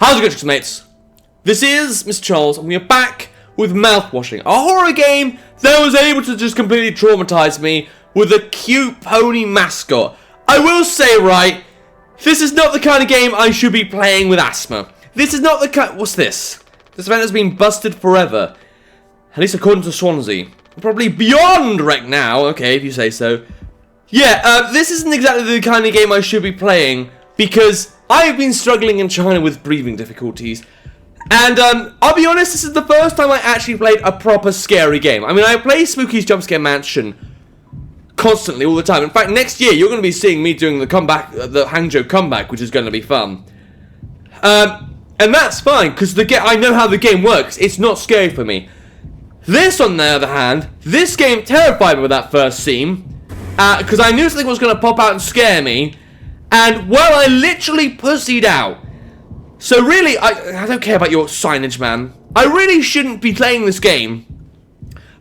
How's it going, mates? This is Mrjacharles, and we are back with Mouthwashing, a horror game that was able to just completely traumatize me with a cute pony mascot. I will say, right, this is not the kind of game I should be playing with asthma. This is not the kind... What's this? This event has been busted forever. At least according to Swansea. Probably beyond right now, okay, if you say so. Yeah, this isn't exactly the kind of game I should be playing, because I've been struggling in China with breathing difficulties. And, I'll be honest, this is the first time I actually played a proper scary game. I mean, I play Spooky's Jumpscare Mansion constantly, all the time. In fact, next year, you're going to be seeing me doing the comeback, the Hangzhou comeback, which is going to be fun. And that's fine, because I know how the game works. It's not scary for me. This, on the other hand, this game terrified me with that first scene, because I knew something was going to pop out and scare me. And, well, I literally pussied out. So really, I don't care about your signage, man. I really shouldn't be playing this game.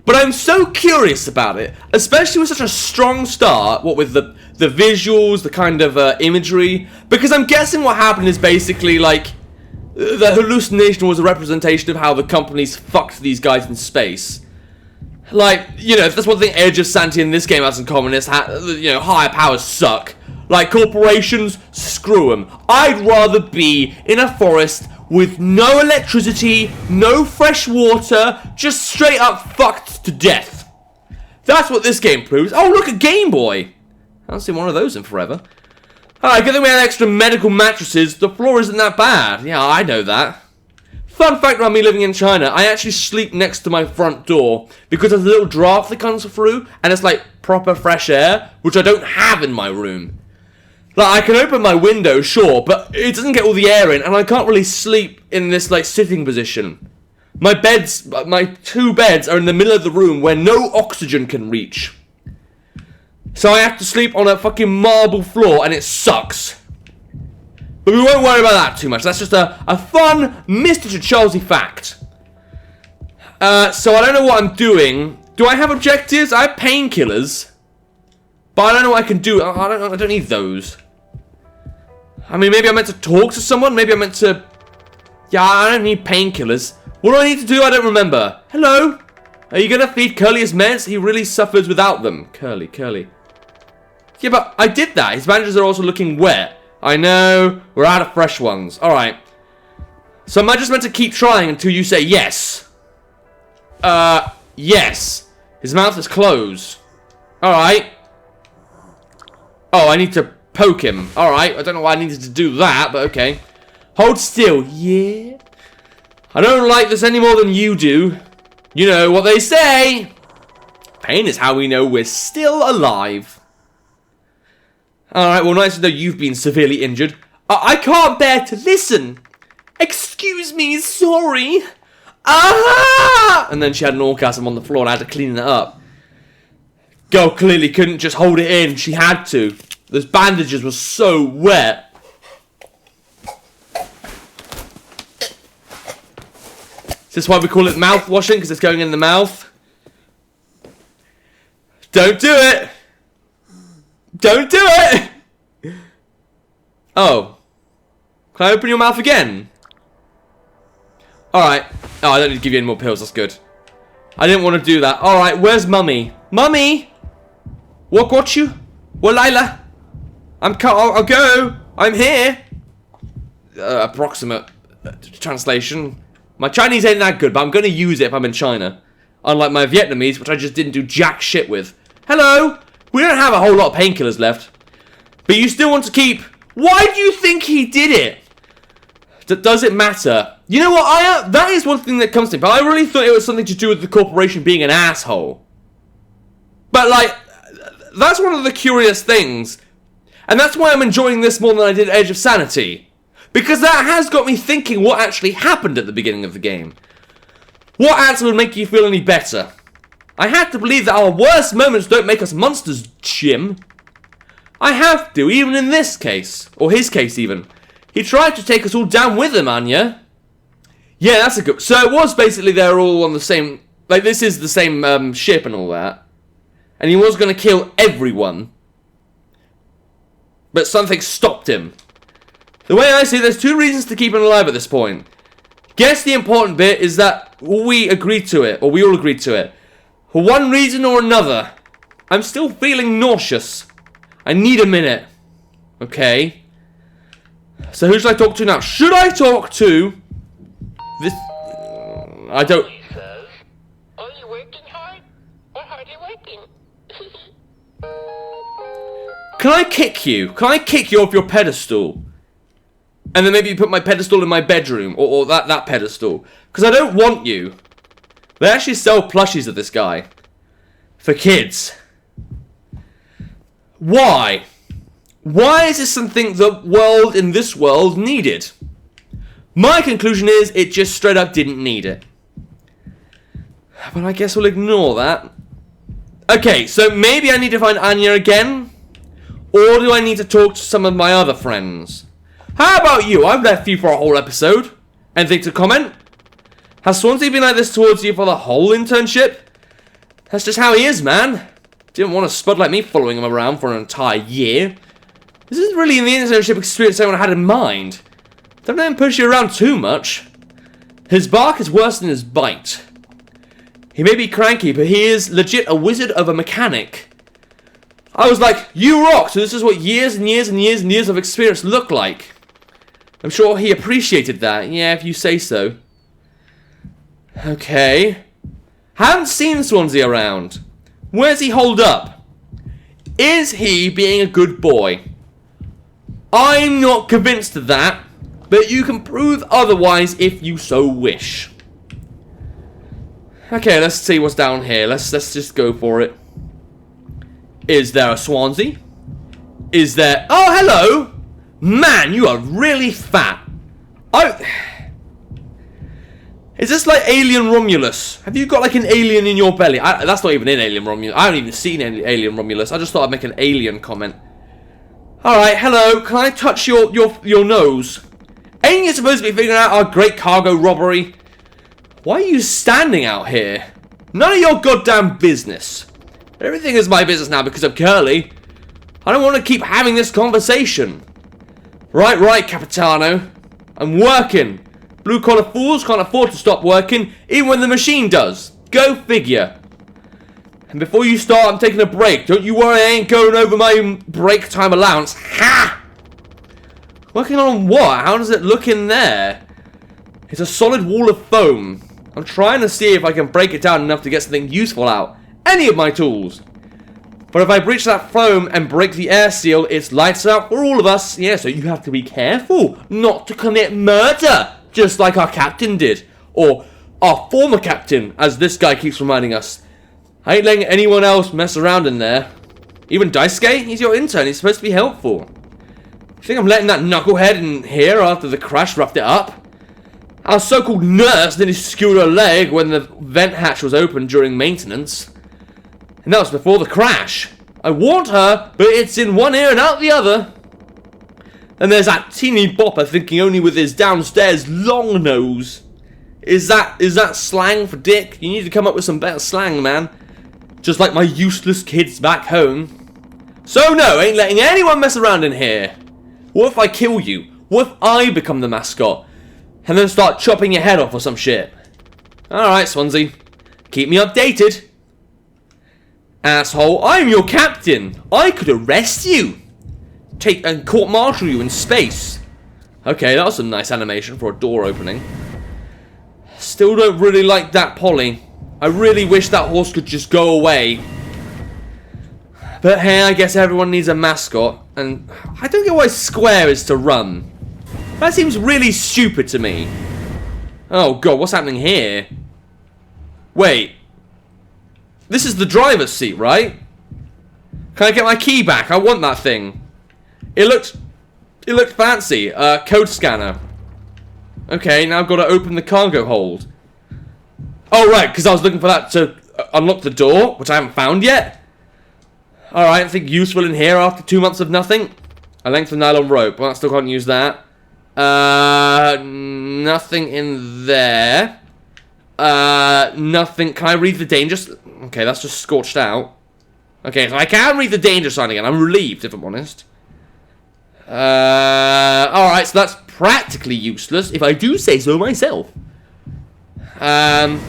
But I'm so curious about it. Especially with such a strong start. What with the visuals, the kind of imagery. Because I'm guessing what happened is basically, like, the hallucination was a representation of how the companies fucked these guys in space. Like, you know, if that's one thing Edge of Sanity in this game has in common is, you know, higher powers suck. Like, corporations, screw them. I'd rather be in a forest with no electricity, no fresh water, just straight up fucked to death. That's what this game proves. Oh, look, a Game Boy. I haven't seen one of those in forever. Alright, good thing we had extra medical mattresses. The floor isn't that bad. Yeah, I know that. Fun fact about me living in China, I actually sleep next to my front door because there's a little draft that comes through, and it's like proper fresh air, which I don't have in my room. Like, I can open my window, sure, but it doesn't get all the air in, and I can't really sleep in this, like, sitting position. My two beds are in the middle of the room where no oxygen can reach. So I have to sleep on a fucking marble floor, and it sucks. But we won't worry about that too much. That's just a fun Mrjacharlesy fact. So I don't know what I'm doing. Do I have objectives? I have painkillers. But I don't know what I can do. I don't need those. I mean, maybe I'm meant to talk to someone. Maybe I'm meant to... Yeah, I don't need painkillers. What do I need to do? I don't remember. Hello? Are you going to feed Curly his meds? He really suffers without them. Curly. Yeah, but I did that. His bandages are also looking wet. I know. We're out of fresh ones. Alright. So am I just meant to keep trying until you say yes? Yes. His mouth is closed. Alright. Oh, I need to poke him. Alright, I don't know why I needed to do that, but okay. Hold still. Yeah. I don't like this any more than you do. You know what they say. Pain is how we know we're still alive. Alright, well, nice to know you've been severely injured. I can't bear to listen. Excuse me, sorry. Ah! And then she had an orgasm on the floor and I had to clean it up. Girl clearly couldn't just hold it in. She had to. Those bandages were so wet. Is this why we call it mouth washing? Because it's going in the mouth? Don't do it! Don't do it! Oh. Can I open your mouth again? Alright. Oh, I don't need to give you any more pills. That's good. I didn't want to do that. Alright, where's Mummy? Mummy! What got you? Well, Lila. I'll go. I'm here. Approximate translation. My Chinese ain't that good, but I'm going to use it if I'm in China. Unlike my Vietnamese, which I just didn't do jack shit with. Hello? We don't have a whole lot of painkillers left. But you still want to keep... Why do you think he did it? Does it matter? You know what? That is one thing that comes to me. But I really thought it was something to do with the corporation being an asshole. But, like... That's one of the curious things. And that's why I'm enjoying this more than I did Edge of Sanity. Because that has got me thinking what actually happened at the beginning of the game. What actually would make you feel any better? I have to believe that our worst moments don't make us monsters, Jim. I have to, even in this case. Or his case, even. He tried to take us all down with him, Anya. Yeah, that's a good... So it was basically they're all on the same... Like, this is the same ship and all that. And he was going to kill everyone. But something stopped him. The way I see it, there's 2 reasons to keep it alive at this point. Guess the important bit is that we agreed to it, or we all agreed to it. For one reason or another, I'm still feeling nauseous. I need a minute. Okay. So who should I talk to now? Should I talk to this? I don't. He says, are you working hard? Or hard you working? Can I kick you? Can I kick you off your pedestal? And then maybe you put my pedestal in my bedroom, or that pedestal. Because I don't want you. They actually sell plushies of this guy. For kids. Why? Why is this something the world in this world needed? My conclusion is it just straight up didn't need it. But I guess we'll ignore that. Okay, so maybe I need to find Anya again? Or do I need to talk to some of my other friends? How about you? I've left you for a whole episode. Anything to comment? Has Swansea been like this towards you for the whole internship? That's just how he is, man. Didn't want a spud like me following him around for an entire year. This isn't really the internship experience everyone had in mind. Don't let him push you around too much. His bark is worse than his bite. He may be cranky, but he is legit a wizard of a mechanic. I was like, you rock, so this is what years and years and years and years of experience look like. I'm sure he appreciated that. Yeah, if you say so. Okay. Haven't seen Swansea around. Where's he holed up? Is he being a good boy? I'm not convinced of that, but you can prove otherwise if you so wish. Okay, let's see what's down here. Let's just go for it. Is there a Swansea? Is there... Oh, hello! Man, you are really fat. Is this like Alien Romulus? Have you got like an alien in your belly? That's not even in Alien Romulus. I haven't even seen any Alien Romulus. I just thought I'd make an alien comment. Alright, hello. Can I touch your nose? Ain't you supposed to be figuring out our great cargo robbery? Why are you standing out here? None of your goddamn business. Everything is my business now because of Curly. I don't want to keep having this conversation. Right, Capitano. I'm working. Blue-collar fools can't afford to stop working, even when the machine does. Go figure. And before you start, I'm taking a break. Don't you worry, I ain't going over my break time allowance. Ha! Working on what? How does it look in there? It's a solid wall of foam. I'm trying to see if I can break it down enough to get something useful out. Any of my tools. But if I breach that foam and break the air seal, it's lights out for all of us. Yeah, so you have to be careful not to commit murder, just like our captain did. Or our former captain, as this guy keeps reminding us. I ain't letting anyone else mess around in there. Even Daisuke? He's your intern, he's supposed to be helpful. You think I'm letting that knucklehead in here after the crash roughed it up? Our so-called nurse nearly skewed her leg when the vent hatch was open during maintenance. And that was before the crash. I warned her, but it's in one ear and out the other. And there's that teeny bopper thinking only with his downstairs long nose. Is that slang for dick? You need to come up with some better slang, man. Just like my useless kids back home. So no, ain't letting anyone mess around in here. What if I kill you? What if I become the mascot? And then start chopping your head off or some shit? Alright, Swansea. Keep me updated. Asshole, I'm your captain. I could arrest you. Take and court-martial you in space. Okay, that was some nice animation for a door opening. Still don't really like that Polly. I really wish that horse could just go away. But hey, I guess everyone needs a mascot. And I don't get why Square is to run. That seems really stupid to me. Oh god, what's happening here? Wait. This is the driver's seat, right? Can I get my key back? I want that thing. It looked fancy. Code scanner. Okay, now I've got to open the cargo hold. Oh right, because I was looking for that to unlock the door, which I haven't found yet. Alright, I think useful in here after 2 months of nothing. A length of nylon rope. Well, I still can't use that. Nothing in there. Nothing. Can I read the danger? Okay, that's just scorched out. Okay, so I can read the danger sign again. I'm relieved, if I'm honest. Alright, so that's practically useless, if I do say so myself. Alright,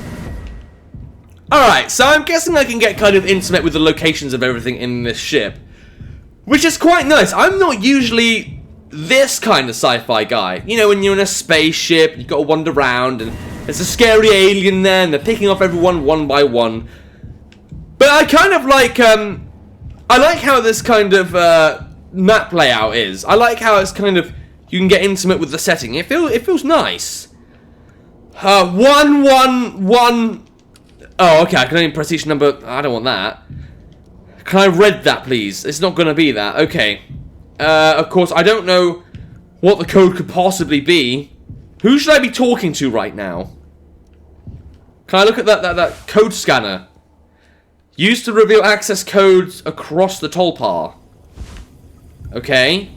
so I'm guessing I can get kind of intimate with the locations of everything in this ship. Which is quite nice. I'm not usually this kind of sci-fi guy. You know, when you're in a spaceship, you've got to wander around, and there's a scary alien there, and they're picking off everyone one by one. But I kind of like, I like how this kind of, map layout is. I like how it's kind of, you can get intimate with the setting. It feels nice. 111. Oh, okay, I can only press each number. I don't want that. Can I read that, please? It's not going to be that. Okay. Of course, I don't know what the code could possibly be. Who should I be talking to right now? Can I look at that code scanner? Used to reveal access codes across the tollbar. Okay.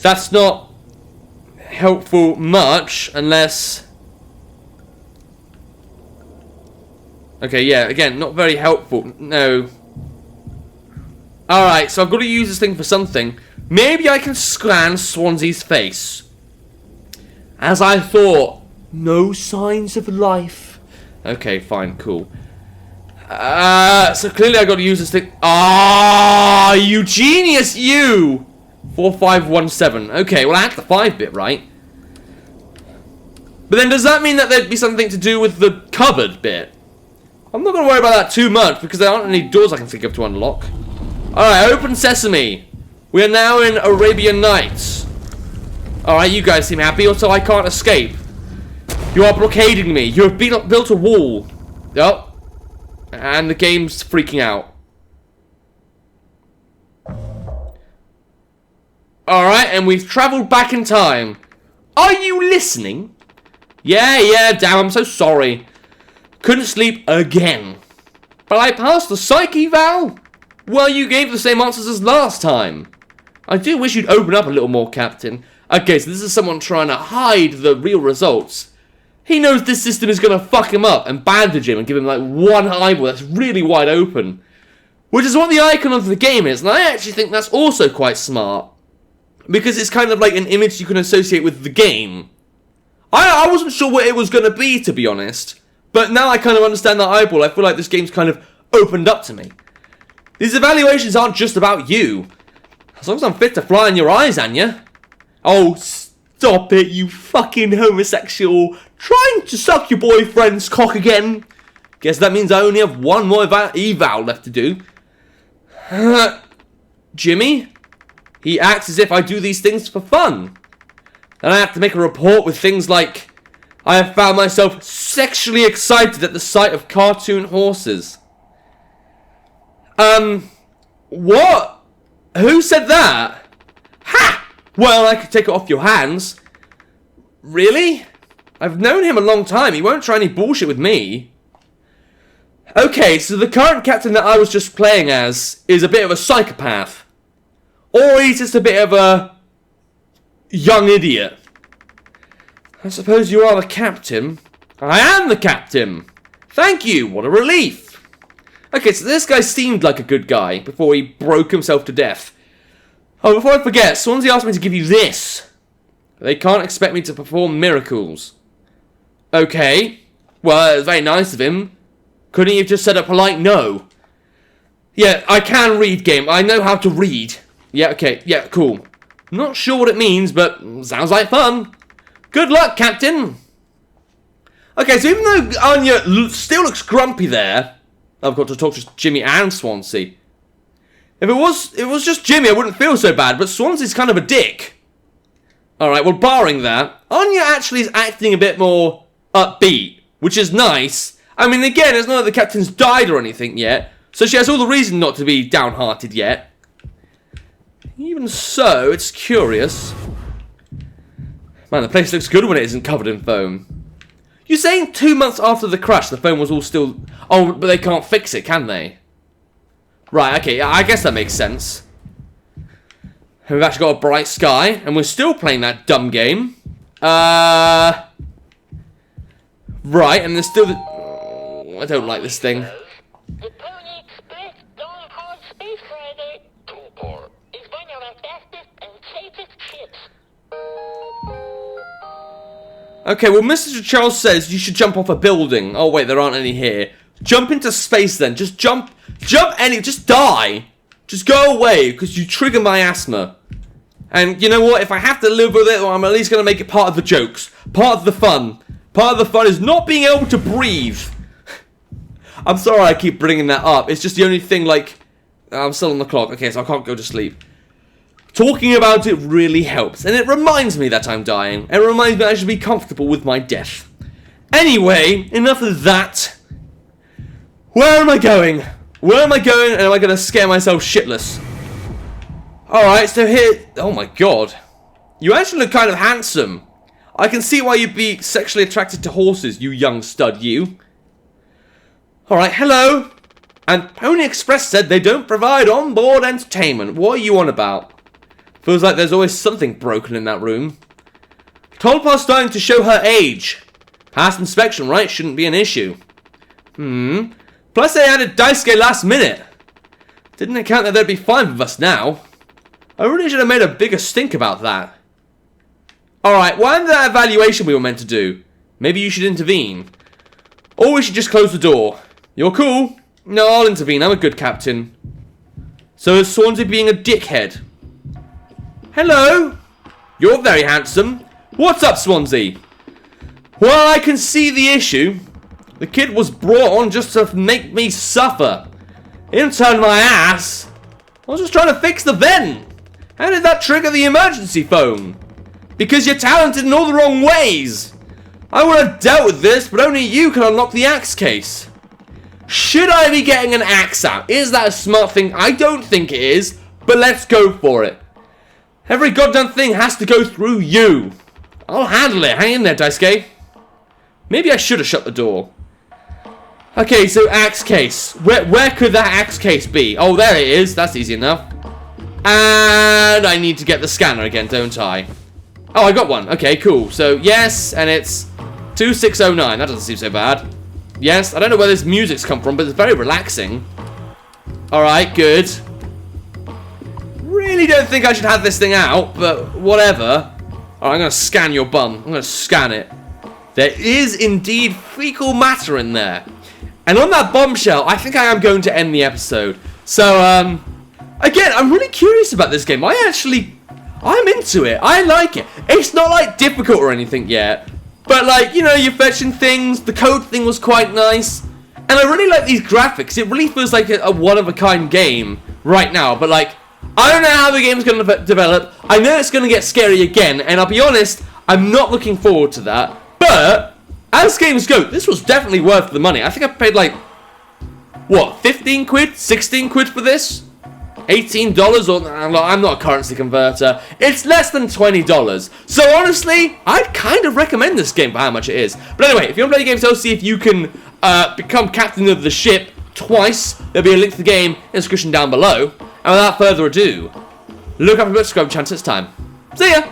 That's not helpful much, unless... Okay, yeah, again, not very helpful. No. Alright, so I've got to use this thing for something. Maybe I can scan Swansea's face. As I thought, no signs of life. Okay, fine, cool. So clearly I got to use this thing. Ah, you genius, you! 4517. Okay, well I had the 5-bit right. But then does that mean that there'd be something to do with the cupboard bit? I'm not going to worry about that too much, because there aren't any doors I can think of to unlock. Alright, open sesame. We are now in Arabian Nights. Alright, you guys seem happy, or so I can't escape. You are blockading me. You have built a wall. Yep. And the game's freaking out. Alright, and we've travelled back in time. Are you listening? Yeah, damn, I'm so sorry. Couldn't sleep again. But I passed the psych eval? Well, you gave the same answers as last time. I do wish you'd open up a little more, Captain. Okay, so this is someone trying to hide the real results. He knows this system is going to fuck him up and bandage him and give him like one eyeball that's really wide open. Which is what the icon of the game is, and I actually think that's also quite smart. Because it's kind of like an image you can associate with the game. I wasn't sure what it was going to be, to be honest. But now I kind of understand that eyeball. I feel like this game's kind of opened up to me. These evaluations aren't just about you. As long as I'm fit to fly in your eyes, Anya. Oh, stop it, you fucking homosexual. Trying to suck your boyfriend's cock again. Guess that means I only have one more eval left to do. Jimmy? He acts as if I do these things for fun. And I have to make a report with things like, I have found myself sexually excited at the sight of cartoon horses. What? Who said that? Ha! Well, I could take it off your hands. Really? I've known him a long time. He won't try any bullshit with me. Okay, so the current captain that I was just playing as is a bit of a psychopath. Or he's just a bit of a young idiot. I suppose you are the captain. I am the captain. Thank you. What a relief. Okay, so this guy seemed like a good guy before he broke himself to death. Oh, before I forget, Swansea asked me to give you this. They can't expect me to perform miracles. Okay. Well, it's very nice of him. Couldn't he have just said a polite no? Yeah, I can read, game. I know how to read. Yeah, okay. Yeah, cool. Not sure what it means, but sounds like fun. Good luck, Captain. Okay, so even though Anya still looks grumpy there, I've got to talk to Jimmy and Swansea. If it was just Jimmy, I wouldn't feel so bad, but Swansea's kind of a dick. Alright, well, barring that, Anya actually is acting a bit more upbeat, which is nice. I mean, again, it's not like the captain's died or anything yet, so she has all the reason not to be downhearted yet. Even so, it's curious. Man, the place looks good when it isn't covered in foam. You're saying 2 months after the crash, the foam was all still... Oh, but they can't fix it, can they? Right, okay, I guess that makes sense. We've actually got a bright sky, and we're still playing that dumb game. Right, and there's still the... Oh, I don't like this thing. The Pony Express going hard space Friday. Is one of our fastest Okay, well, Mr. Charles says you should jump off a building. Oh, wait, there aren't any here. Jump into space, then. Just jump just die. Just go away, because you trigger my asthma. And you know what? If I have to live with it, well, I'm at least going to make it part of the jokes. Part of the fun. Part of the fun is not being able to breathe. I'm sorry I keep bringing that up. It's just the only thing, like... I'm still on the clock. Okay, so I can't go to sleep. Talking about it really helps, and it reminds me that I'm dying. It reminds me I should be comfortable with my death. Anyway, enough of that. Where am I going? Where am I going, and am I going to scare myself shitless? Alright, so here... Oh my god. You actually look kind of handsome. I can see why you'd be sexually attracted to horses, you young stud, you. Alright, hello. And Pony Express said they don't provide on-board entertainment. What are you on about? Feels like there's always something broken in that room. Tolpa's starting to show her age. Past inspection, right? Shouldn't be an issue. Plus they added Daisuke last minute. Didn't account that they'd be fine with us now. I really should have made a bigger stink about that. Alright, what happened to that evaluation we were meant to do? Maybe you should intervene. Or we should just close the door. You're cool. No, I'll intervene. I'm a good captain. So is Swansea being a dickhead? Hello? You're very handsome. What's up, Swansea? Well, I can see the issue. The kid was brought on just to make me suffer. He didn't turn my ass. I was just trying to fix the vent. How did that trigger the emergency phone? Because you're talented in all the wrong ways. I would have dealt with this, but only you can unlock the axe case. Should I be getting an axe out? Is that a smart thing? I don't think it is, but let's go for it. Every goddamn thing has to go through you. I'll handle it. Hang in there, Daisuke. Maybe I should have shut the door. Okay, so axe case. Where could that axe case be? Oh, there it is. That's easy enough. And I need to get the scanner again, don't I? Oh, I got one. Okay, cool. So, yes, and it's 2609. That doesn't seem so bad. Yes, I don't know where this music's come from, but it's very relaxing. Alright, good. Really don't think I should have this thing out, but whatever. Alright, I'm going to scan your bum. I'm going to scan it. There is indeed fecal matter in there. And on that bombshell, I think I am going to end the episode. So, again, I'm really curious about this game. I'm into it. I like it. It's not, like, difficult or anything yet. But, like, you know, you're fetching things. The code thing was quite nice. And I really like these graphics. It really feels like a one-of-a-kind game right now. But, like, I don't know how the game's going to develop. I know it's going to get scary again. And I'll be honest, I'm not looking forward to that. But, as games go, this was definitely worth the money. I think I paid, like, what, 15 quid? 16 quid for this? $18 or I'm not a currency converter. It's less than $20. So honestly, I'd kind of recommend this game for how much it is. But anyway, if you want to play the game, so see if you can become captain of the ship twice. There'll be a link to the game in the description down below. And without further ado, look up and subscribe chance it's time. See ya!